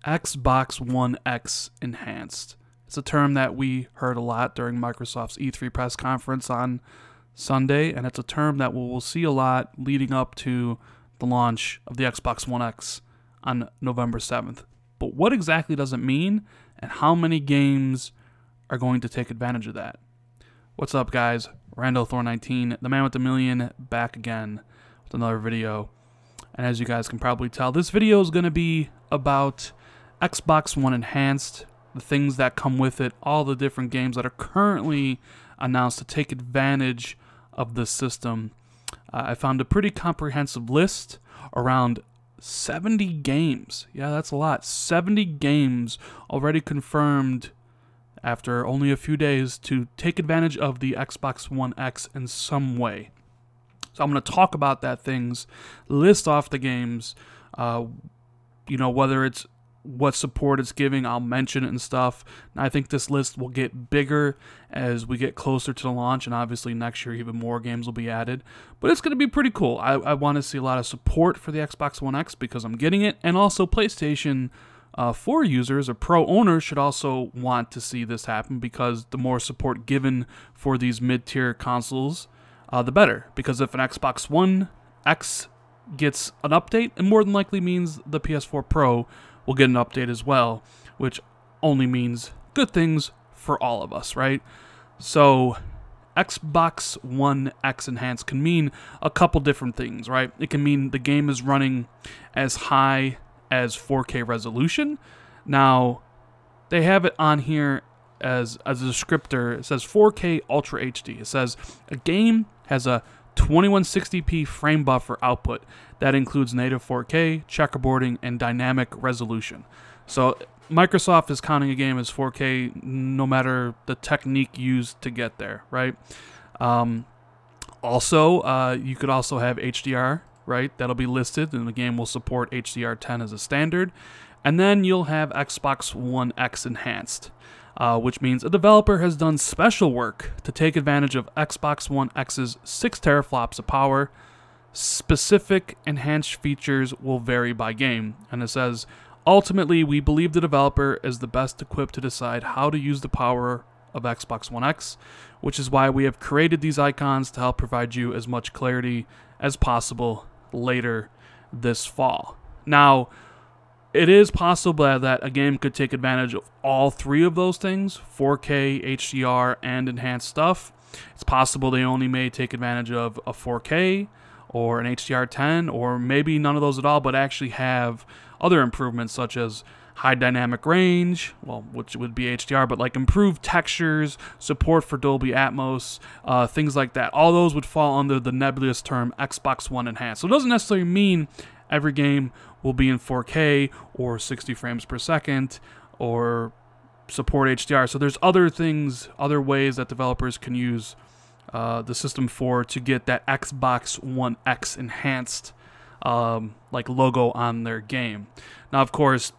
Xbox One X Enhanced. It's a term that we heard a lot during Microsoft's E3 press conference on Sunday, and it's a term that we'll see a lot leading up to the launch of the Xbox One X on November 7th. But what exactly does it mean, and how many games are going to take advantage of that? What's up, guys? Randall Thor 19, the man with the million, back again with another video. And as you guys can probably tell, this video is going to be about Xbox One Enhanced, the things that come with it, all the different games that are currently announced to take advantage of the system. I found a pretty comprehensive list, around 70 games. Yeah, that's a lot. 70 games already confirmed after only a few days to take advantage of the Xbox One X in some way. So I'm going to talk about that things, list off the games, whether it's what support it's giving, I'll mention it and stuff. And I think this list will get bigger as we get closer to the launch, and obviously next year even more games will be added. But it's going to be pretty cool. I want to see a lot of support for the Xbox One X because I'm getting it, and also PlayStation 4 users or Pro owners should also want to see this happen because the more support given for these mid-tier consoles, the better. Because if an Xbox One X gets an update, it more than likely means the PS4 Pro will get an update as well, which only means good things for all of us, right? So Xbox One X Enhanced can mean a couple different things, right? It can mean the game is running as high as 4K resolution. Now, they have it on here as a descriptor. It says 4K Ultra HD. It says a game has a 2160p frame buffer output that includes native 4K, checkerboarding, and dynamic resolution. So Microsoft is counting a game as 4K no matter the technique used to get there, right? Also, you could also have HDR, right? That'll be listed, and the game will support HDR10 as a standard. And then you'll have Xbox One X Enhanced, which means a developer has done special work to take advantage of Xbox One X's 6 teraflops of power. Specific enhanced features will vary by game. And it says, ultimately, we believe the developer is the best equipped to decide how to use the power of Xbox One X, which is why we have created these icons to help provide you as much clarity as possible later this fall. Now, it is possible that a game could take advantage of all three of those things, 4K, HDR, and enhanced stuff. It's possible they only may take advantage of a 4K or an HDR10, or maybe none of those at all, but actually have other improvements such as high dynamic range, well, which would be HDR, but like improved textures, support for Dolby Atmos, things like that. All those would fall under the nebulous term Xbox One Enhanced. So it doesn't necessarily mean every game will be in 4K or 60 frames per second or support HDR. So there's other things, other ways that developers can use the system for to get that Xbox One X Enhanced like logo on their game. Now, of course,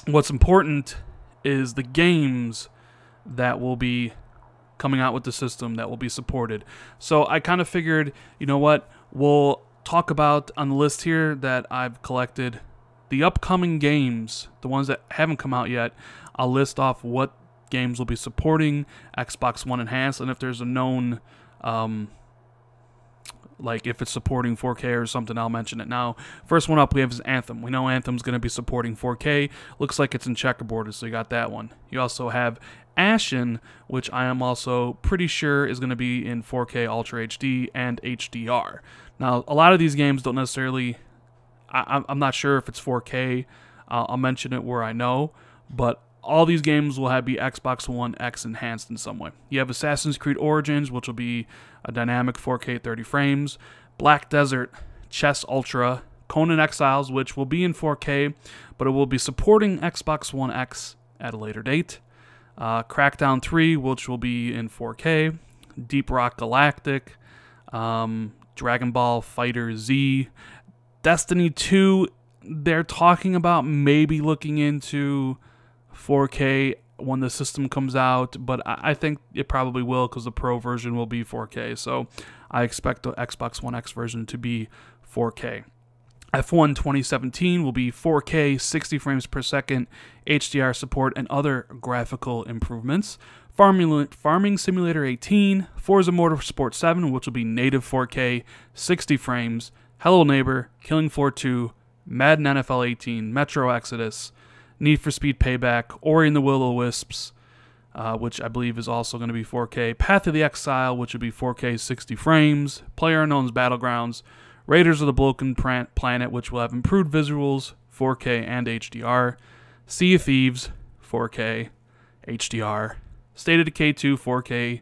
what's important is the games that will be coming out with the system that will be supported. So I kind of figured, you know what, we'll talk about on the list here that I've collected the upcoming games, the ones that haven't come out yet. I'll list off what games will be supporting Xbox One Enhanced, and if there's a known like if it's supporting 4K or something, I'll mention it now. First one up we have is Anthem. We know Anthem's going to be supporting 4K. Looks like it's in checkerboard, so you got that one. You also have Ashen, which I am also pretty sure is going to be in 4K Ultra HD and HDR. Now, a lot of these games don't necessarily, I'm not sure if it's 4K. I'll mention it where I know, but all these games will be Xbox One X Enhanced in some way. You have Assassin's Creed Origins, which will be a dynamic 4K 30 frames. Black Desert, Chess Ultra, Conan Exiles, which will be in 4K, but it will be supporting Xbox One X at a later date. Crackdown 3, which will be in 4K. Deep Rock Galactic, Dragon Ball Fighter Z. Destiny 2, they're talking about maybe looking into 4K when the system comes out, but I think it probably will because the Pro version will be 4K, so I expect the Xbox One X version to be 4K. F1 2017 will be 4K, 60 frames per second, HDR support, and other graphical improvements. Farming Simulator 18, Forza Motorsport 7, which will be native 4K, 60 frames, Hello Neighbor, Killing Floor 2, Madden NFL 18, Metro Exodus, Need for Speed Payback, Ori and the Will-O-Wisps, which I believe is also going to be 4K, Path of the Exile, which will be 4K 60 frames, PlayerUnknown's Battlegrounds, Raiders of the Broken Planet, which will have improved visuals, 4K and HDR, Sea of Thieves, 4K, HDR, State of Decay 2, 4K,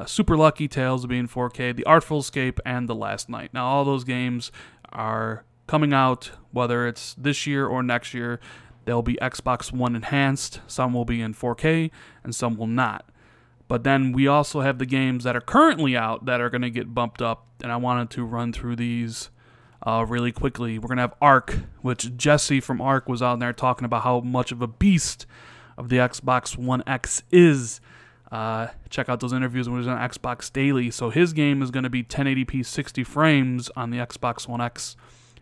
Super Lucky Tales will be in 4K, The Artful Escape, and The Last Night. Now, all those games are coming out, whether it's this year or next year. They'll be Xbox One enhanced. Some will be in 4K, and some will not. But then we also have the games that are currently out that are going to get bumped up, and I wanted to run through these really quickly. We're going to have Ark, which Jesse from Ark was out there talking about how much of a beast of the Xbox One X is. Check out those interviews when he was on Xbox Daily. So his game is going to be 1080p 60 frames on the Xbox One X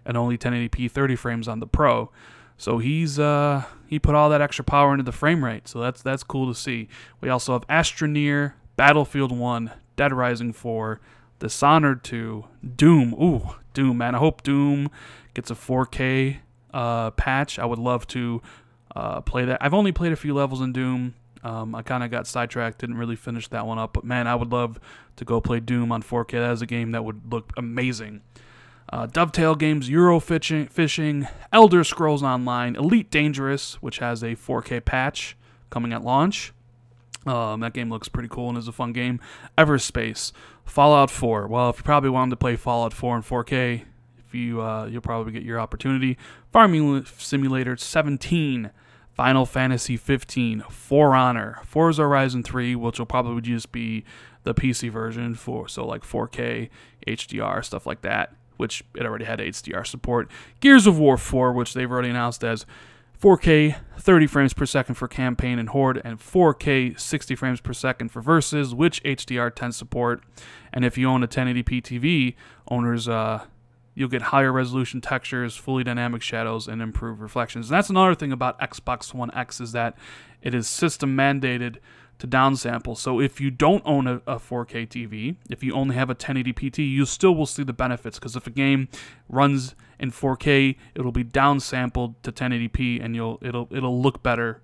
and only 1080p 30 frames on the Pro. So he put all that extra power into the frame rate. So that's cool to see. We also have Astroneer, Battlefield 1, Dead Rising 4, Dishonored 2, Doom. Ooh, Doom, man. I hope Doom gets a 4K patch. I would love to play that. I've only played a few levels in Doom. I kind of got sidetracked, didn't really finish that one up. But, man, I would love to go play Doom on 4K. That is a game that would look amazing. Dovetail Games, Eurofishing, Elder Scrolls Online, Elite Dangerous, which has a 4K patch coming at launch. That game looks pretty cool and is a fun game. Everspace, Fallout 4. Well, if you probably wanted to play Fallout 4 in 4K, you'll probably get your opportunity. Farming Simulator 17, Final Fantasy 15, For Honor, Forza Horizon 3, which will probably just be the PC version so like 4K, HDR, stuff like that, which it already had HDR support. Gears of War 4, which they've already announced as 4K 30 frames per second for campaign and horde, and 4K 60 frames per second for versus, which HDR10 support. And if you own a 1080p TV, owners, you'll get higher resolution textures, fully dynamic shadows, and improved reflections. And that's another thing about Xbox One X, is that it is system mandated to downsample. So if you don't own a 4K TV, if you only have a 1080p TV, you still will see the benefits, because if a game runs in 4K, it'll be downsampled to 1080p, and it'll look better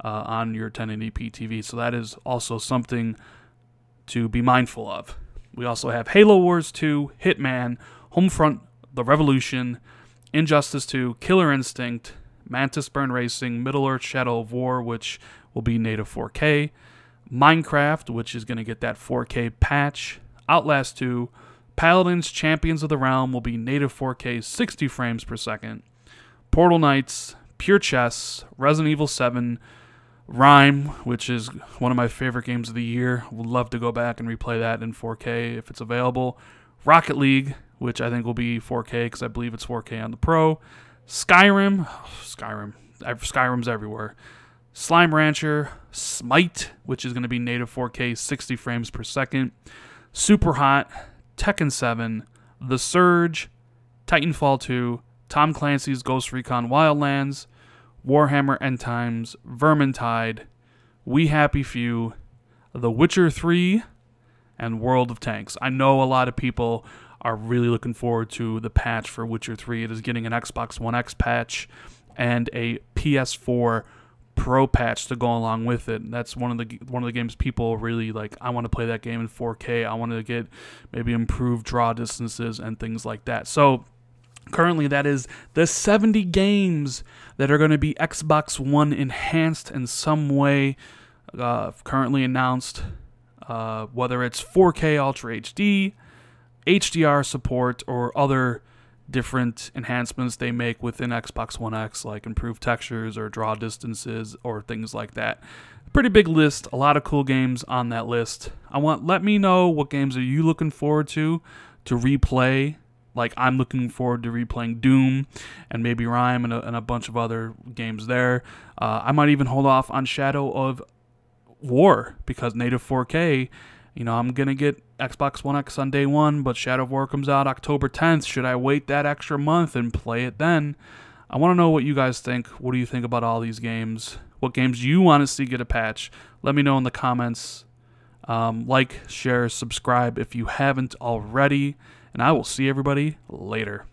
on your 1080p TV. So that is also something to be mindful of. We also have Halo Wars 2, Hitman, Homefront: The Revolution, Injustice 2, Killer Instinct, Mantis Burn Racing, Middle-earth: Shadow of War, which will be native 4K, Minecraft, which is going to get that 4K patch, Outlast 2, Paladins: Champions of the Realm will be native 4K 60 frames per second, Portal Knights, Pure Chess, Resident Evil 7, Rime, which is one of my favorite games of the year. Would love to go back and replay that in 4K if it's available. Rocket League, which I think will be 4K because I believe it's 4K on the Pro. Skyrim's everywhere. Slime Rancher, Smite, which is going to be native 4K 60 frames per second. Super Hot, Tekken 7, The Surge, Titanfall 2, Tom Clancy's Ghost Recon Wildlands, Warhammer End Times, Vermintide, We Happy Few, The Witcher 3, and World of Tanks. I know a lot of people are really looking forward to the patch for Witcher 3. It is getting an Xbox One X patch and a PS4 Pro patch to go along with it. That's one of the games people really like. I want to play that game in 4K. I want to get maybe improved draw distances and things like that. So currently that is the 70 games that are going to be Xbox One enhanced in some way, currently announced, whether it's 4K Ultra HD, HDR support, or other different enhancements they make within Xbox One X, like improved textures or draw distances or things like that. Pretty big list, a lot of cool games on that list. Let me know, what games are you looking forward to replay. Like, I'm looking forward to replaying Doom and maybe Rime and a bunch of other games there. I might even hold off on Shadow of War because native 4K You know, I'm going to get Xbox One X on day one, but Shadow of War comes out October 10th. Should I wait that extra month and play it then? I want to know what you guys think. What do you think about all these games? What games you want to see get a patch? Let me know in the comments. Like, share, subscribe if you haven't already. And I will see everybody later.